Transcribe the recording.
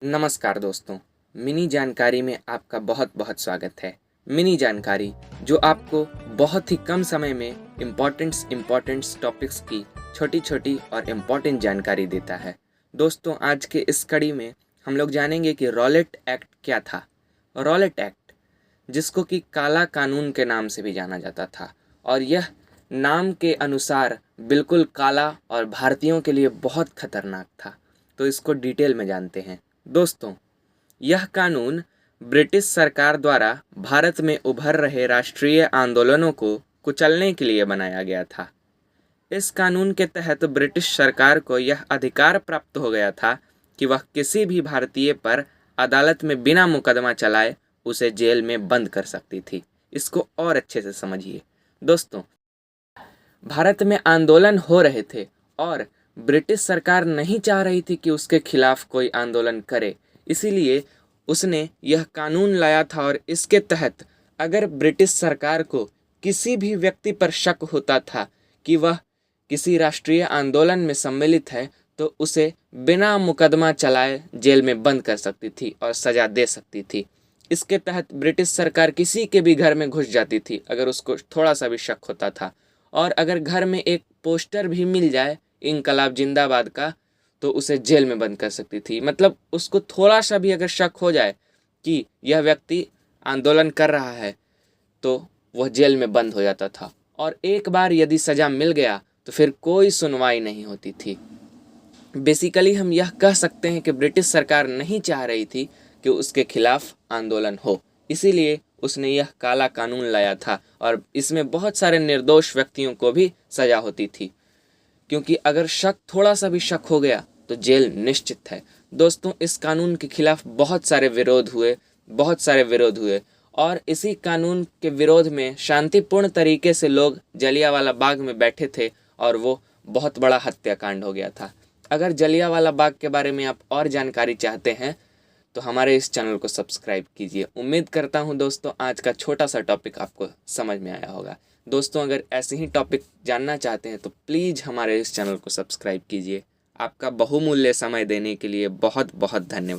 नमस्कार दोस्तों, मिनी जानकारी में आपका बहुत बहुत स्वागत है। मिनी जानकारी जो आपको बहुत ही कम समय में इम्पोर्टेंट्स टॉपिक्स की छोटी छोटी और इम्पोर्टेंट जानकारी देता है। दोस्तों, आज के इस कड़ी में हम लोग जानेंगे कि रॉलेट एक्ट क्या था। रॉलेट एक्ट, जिसको कि काला कानून के नाम से भी जाना जाता था, और यह नाम के अनुसार बिल्कुल काला और भारतीयों के लिए बहुत खतरनाक था। तो इसको डिटेल में जानते हैं। दोस्तों, यह कानून ब्रिटिश सरकार द्वारा भारत में उभर रहे राष्ट्रीय आंदोलनों को कुचलने के लिए बनाया गया था। इस कानून के तहत ब्रिटिश सरकार को यह अधिकार प्राप्त हो गया था कि वह किसी भी भारतीय पर अदालत में बिना मुकदमा चलाए उसे जेल में बंद कर सकती थी। इसको और अच्छे से समझिए। दोस्तों, भारत में आंदोलन हो रहे थे और ब्रिटिश सरकार नहीं चाह रही थी कि उसके खिलाफ कोई आंदोलन करे, इसीलिए उसने यह कानून लाया था। और इसके तहत अगर ब्रिटिश सरकार को किसी भी व्यक्ति पर शक होता था कि वह किसी राष्ट्रीय आंदोलन में सम्मिलित है, तो उसे बिना मुकदमा चलाए जेल में बंद कर सकती थी और सज़ा दे सकती थी। इसके तहत ब्रिटिश सरकार किसी के भी घर में घुस जाती थी अगर उसको थोड़ा सा भी शक होता था। और अगर घर में एक पोस्टर भी मिल जाए इंकलाब जिंदाबाद का, तो उसे जेल में बंद कर सकती थी। मतलब उसको थोड़ा सा भी अगर शक हो जाए कि यह व्यक्ति आंदोलन कर रहा है, तो वह जेल में बंद हो जाता था। और एक बार यदि सज़ा मिल गया तो फिर कोई सुनवाई नहीं होती थी। बेसिकली हम यह कह सकते हैं कि ब्रिटिश सरकार नहीं चाह रही थी कि उसके खिलाफ आंदोलन हो, इसीलिए उसने यह काला कानून लाया था। और इसमें बहुत सारे निर्दोष व्यक्तियों को भी सज़ा होती थी, क्योंकि अगर थोड़ा सा भी शक हो गया तो जेल निश्चित है। दोस्तों, इस कानून के खिलाफ बहुत सारे विरोध हुए और इसी कानून के विरोध में शांतिपूर्ण तरीके से लोग जलियांवाला बाग में बैठे थे और वो बहुत बड़ा हत्याकांड हो गया था। अगर जलियांवाला बाग के बारे में आप और जानकारी चाहते हैं तो हमारे इस चैनल को सब्सक्राइब कीजिए। उम्मीद करता हूं दोस्तों, आज का छोटा सा टॉपिक आपको समझ में आया होगा। दोस्तों, अगर ऐसे ही टॉपिक जानना चाहते हैं तो प्लीज़ हमारे इस चैनल को सब्सक्राइब कीजिए। आपका बहुमूल्य समय देने के लिए बहुत बहुत धन्यवाद।